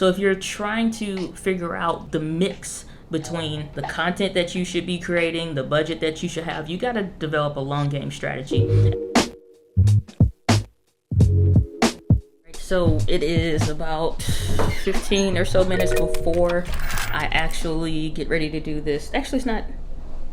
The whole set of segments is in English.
So if you're trying to figure out the mix between the content that you should be creating, the budget that you should have, you got to develop a long game strategy. So it is about 15 or so minutes before I actually get ready to do this. Actually, it's not,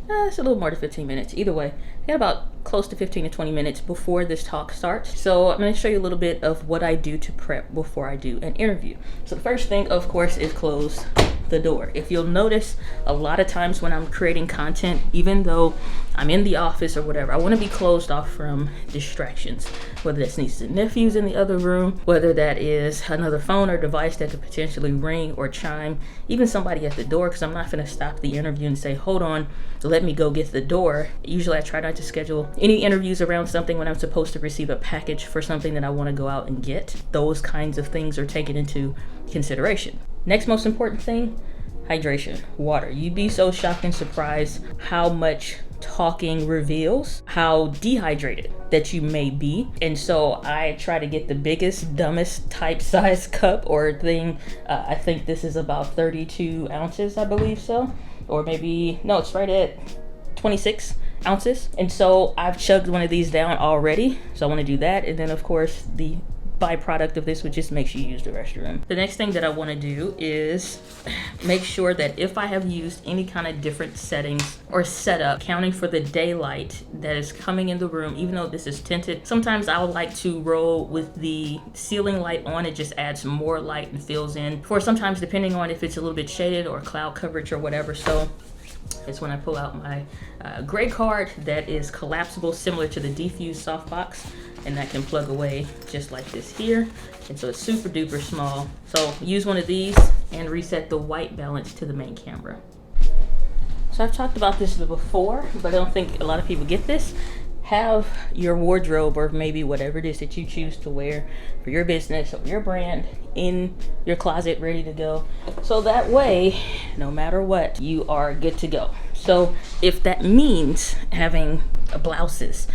it's a little more than 15 minutes. Either way, I got about close to 15 to 20 minutes before this talk starts. So I'm going to show you a little bit of what I do to prep before I do an interview. So the first thing, of course, is close the door. If you'll notice, a lot of times when I'm creating content, even though I'm in the office or whatever, I want to be closed off from distractions, whether that's nieces and nephews in the other room, whether that is another phone or device that could potentially ring or chime, even somebody at the door, because I'm not going to stop the interview and say, hold on, let me go get the door. Usually I try not to schedule any interviews around something when I'm supposed to receive a package for something that I want to go out and get. Those kinds of things are taken into consideration. Next most important thing, hydration, water. You'd be so shocked and surprised how much talking reveals how dehydrated that you may be. And so I try to get the biggest, dumbest type size cup or thing. I think this is about 32 ounces, I believe so. Or maybe, no, it's right at 26 ounces. And so I've chugged one of these down already. So I want to do that. And then of course the byproduct of this would just make you use the restroom. The next thing that I want to do is make sure that if I have used any kind of different settings or setup, accounting for the daylight that is coming in the room, even though this is tinted, sometimes I would like to roll with the ceiling light on. It just adds more light and fills in, or sometimes depending on if it's a little bit shaded or cloud coverage or whatever. So it's when I pull out my gray card that is collapsible, similar to the Defuse softbox, and that can plug away just like this here. And so it's super duper small. So use one of these and reset the white balance to the main camera. So I've talked about this before, but I don't think a lot of people get this. Have your wardrobe, or maybe whatever it is that you choose to wear for your business or your brand, in your closet ready to go. So that way, no matter what, you are good to go. So if that means having blouses,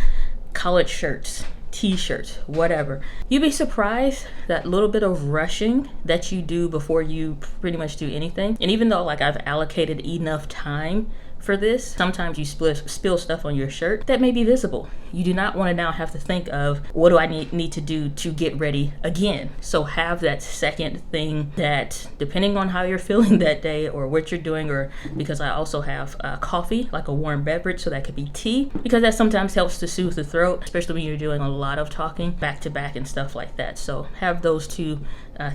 collared shirts, t-shirts, whatever, you'd be surprised that little bit of rushing that you do before you pretty much do anything. And even though like I've allocated enough time for this, sometimes you spill stuff on your shirt that may be visible. You do not want to now have to think of, what do I need to do to get ready again? So have that second thing that, depending on how you're feeling that day or what you're doing, or because I also have coffee, like a warm beverage, so that could be tea, because that sometimes helps to soothe the throat, especially when you're doing a lot of talking back to back and stuff like that. So have those two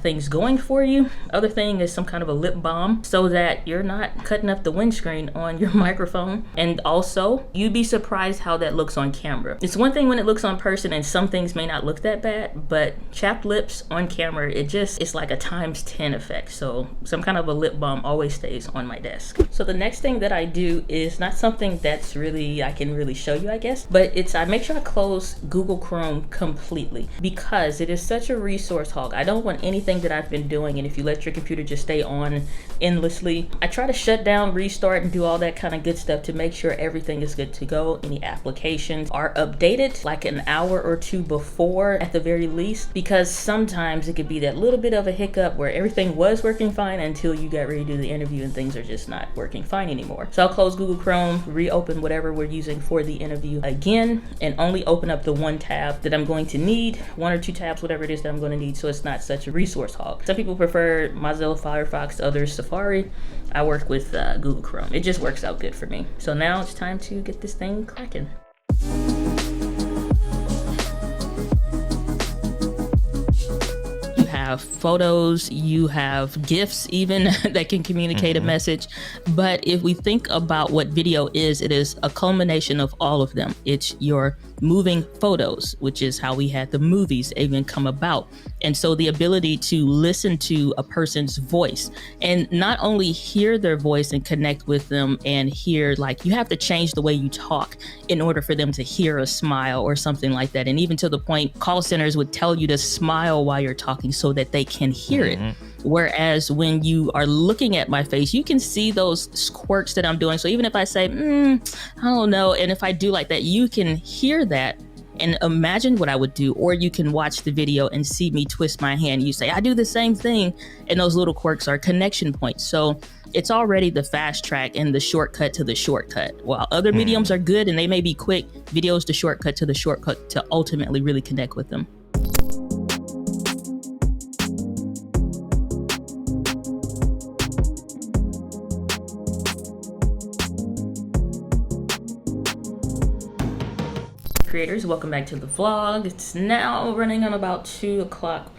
things going for you. Other thing is some kind of a lip balm so that you're not cutting up the windscreen on your microphone. And also, you'd be surprised how that looks on camera. It's one thing when it looks on person and some things may not look that bad, but chapped lips on camera, it's like a times 10 effect. So some kind of a lip balm always stays on my desk. So the next thing that I do is not something that's really, I can really show you, I guess, but I make sure I close Google Chrome completely, because it is such a resource hog. I don't want anything that I've been doing, and if you let your computer just stay on endlessly, I try to shut down, restart, and do all that kind of good stuff to make sure everything is good to go. Any applications are updated like an hour or two before at the very least, because sometimes it could be that little bit of a hiccup where everything was working fine until you got ready to do the interview and things are just not working fine anymore. So I'll close Google Chrome, reopen whatever we're using for the interview again, and only open up the one tab that I'm going to need, one or two tabs, whatever it is that I'm going to need, so it's not such a resource hog. Some people prefer Mozilla Firefox, others Safari. I work with Google Chrome. It just works out good for me. So now it's time to get this thing cracking. Have photos, you have GIFs even that can communicate a message. But if we think about what video is, it is a culmination of all of them. It's your moving photos, which is how we had the movies even come about. And so the ability to listen to a person's voice and not only hear their voice and connect with them and hear, like, you have to change the way you talk in order for them to hear a smile or something like that. And even to the point, call centers would tell you to smile while you're talking so that they can hear it. Whereas when you are looking at my face, you can see those quirks that I'm doing. So even if I say, I don't know, and if I do like that, you can hear that And imagine what I would do. Or you can watch the video and see me twist my hand. You say, I do the same thing. And those little quirks are connection points. So it's already the fast track and the shortcut to the shortcut. While other mediums are good and they may be quick, video is the shortcut to the shortcut to ultimately really connect with them. Creators, welcome back to the vlog. It's now running on about 2 o'clock,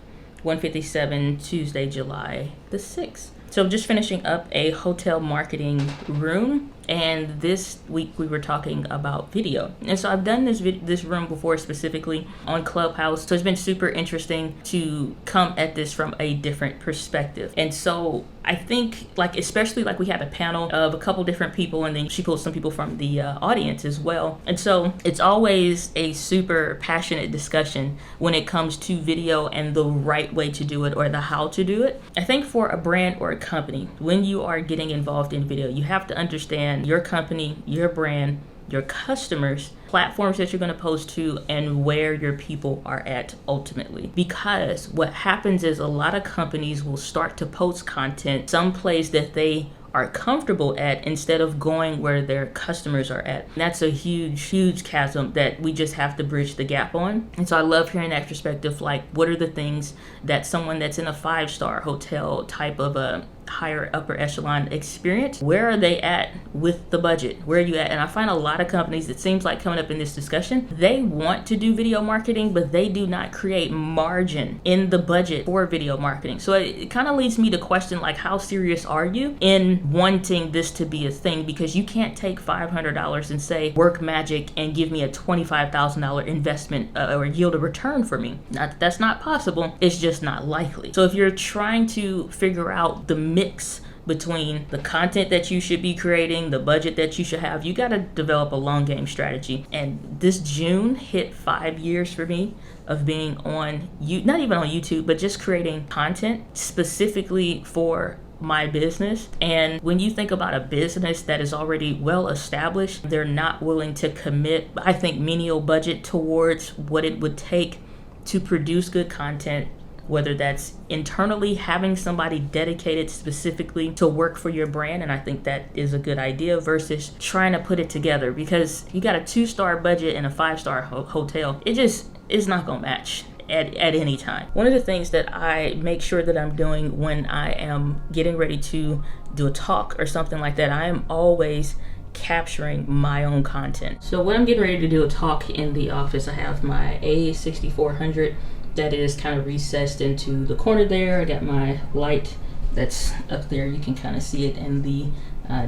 1:57, Tuesday, July the 6th. So just finishing up a hotel marketing room, and this week we were talking about video. And so I've done this room before, specifically on Clubhouse. So it's been super interesting to come at this from a different perspective. And so I think, especially we had a panel of a couple different people, and then she pulled some people from the audience as well. And so it's always a super passionate discussion when it comes to video and the right way to do it, or the how to do it. I think for a brand or a company, when you are getting involved in video, you have to understand your company, your brand, your customers, platforms that you're going to post to, and where your people are at ultimately. Because what happens is a lot of companies will start to post content someplace that they are comfortable at instead of going where their customers are at. And that's a huge chasm that we just have to bridge the gap on. And so I love hearing that perspective, what are the things that someone that's in a 5-star hotel type of a higher upper echelon experience, where are they at with the budget? Where are you at? And I find a lot of companies, it seems like coming up in this discussion, they want to do video marketing, but they do not create margin in the budget for video marketing. So it kind of leads me to question, how serious are you in wanting this to be a thing? Because you can't take $500 and say, work magic and give me a $25,000 investment or yield a return for me. That's not possible. It's just not likely. So if you're trying to figure out the mix between the content that you should be creating, the budget that you should have, you got to develop a long game strategy. And this June hit 5 years for me of being on not even on YouTube, but just creating content specifically for my business. And when you think about a business that is already well established, they're not willing to commit, I think, menial budget towards what it would take to produce good content, whether that's internally having somebody dedicated specifically to work for your brand. And I think that is a good idea, versus trying to put it together, because you got a 2-star budget and a 5-star hotel. It just is not gonna match at any time. One of the things that I make sure that I'm doing when I am getting ready to do a talk or something like that, I am always capturing my own content. So when I'm getting ready to do a talk in the office, I have my A6400 that is kind of recessed into the corner there. I got my light that's up there. You can kind of see it in the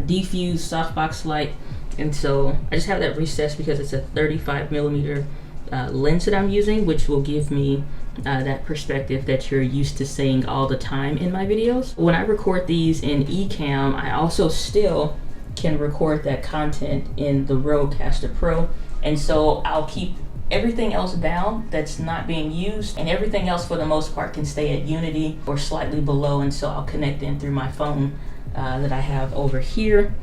diffuse softbox light. And so I just have that recessed because it's a 35mm lens that I'm using, which will give me that perspective that you're used to seeing all the time in my videos. When I record these in Ecamm, I also still can record that content in the Rodecaster Pro. And so I'll keep everything else down that's not being used, and everything else for the most part can stay at Unity or slightly below. And so I'll connect in through my phone that I have over here,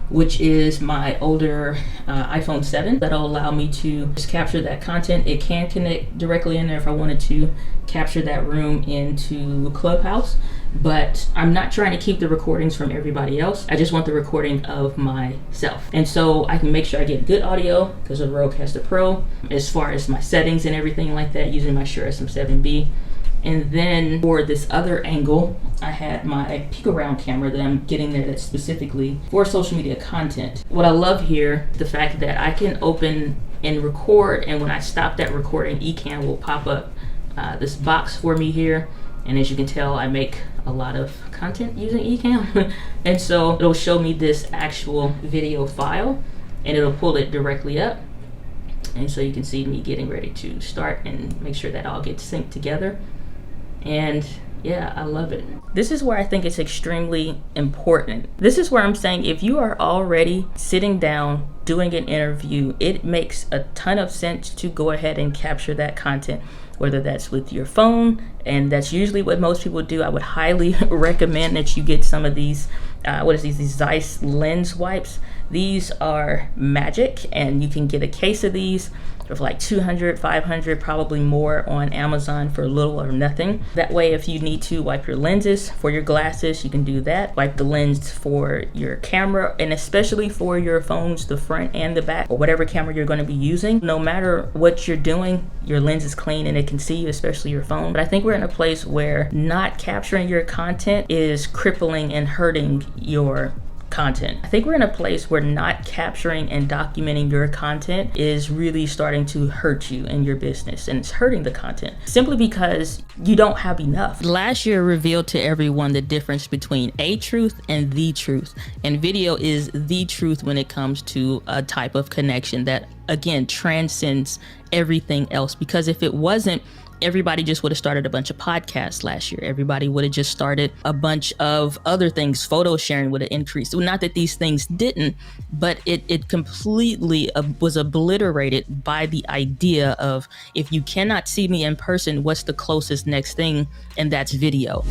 which is my older iPhone 7. That'll allow me to just capture that content. It can connect directly in there if I wanted to capture that room into Clubhouse, but I'm not trying to keep the recordings from everybody else. I just want the recording of myself. And so I can make sure I get good audio because of Rodecaster Pro, as far as my settings and everything like that, using my Shure SM7B. And then for this other angle, I had my peek around camera that I'm getting there that's specifically for social media content. What I love here, the fact that I can open and record, and when I stop that recording, Ecamm will pop up this box for me here. And as you can tell, I make a lot of content using Ecamm. And so it'll show me this actual video file, and it'll pull it directly up. And so you can see me getting ready to start and make sure that all gets synced together. And yeah, I love it. This is where I think it's extremely important. This is where I'm saying, if you are already sitting down doing an interview, it makes a ton of sense to go ahead and capture that content, whether that's with your phone And that's usually what most people do. I would highly recommend that you get some of these, these Zeiss lens wipes. These are magic, and you can get a case of these for like 200, 500, probably more on Amazon for little or nothing. That way, if you need to wipe your lenses for your glasses, you can do that. Wipe the lens for your camera, and especially for your phones, the front and the back, or whatever camera you're going to be using. No matter what you're doing, your lens is clean and it can see you, especially your phone. But I think we're in a place where not capturing your content is crippling and hurting your content. I think we're in a place where not capturing and documenting your content is really starting to hurt you and your business, and it's hurting the content simply because you don't have enough. Last year revealed to everyone the difference between a truth and the truth, and video is the truth when it comes to a type of connection that, again, transcends everything else. Because if it wasn't, everybody just would have started a bunch of podcasts last year. Everybody would have just started a bunch of other things. Photo sharing would have increased. Well, not that these things didn't, but it completely was obliterated by the idea of, if you cannot see me in person, what's the closest next thing? And that's video.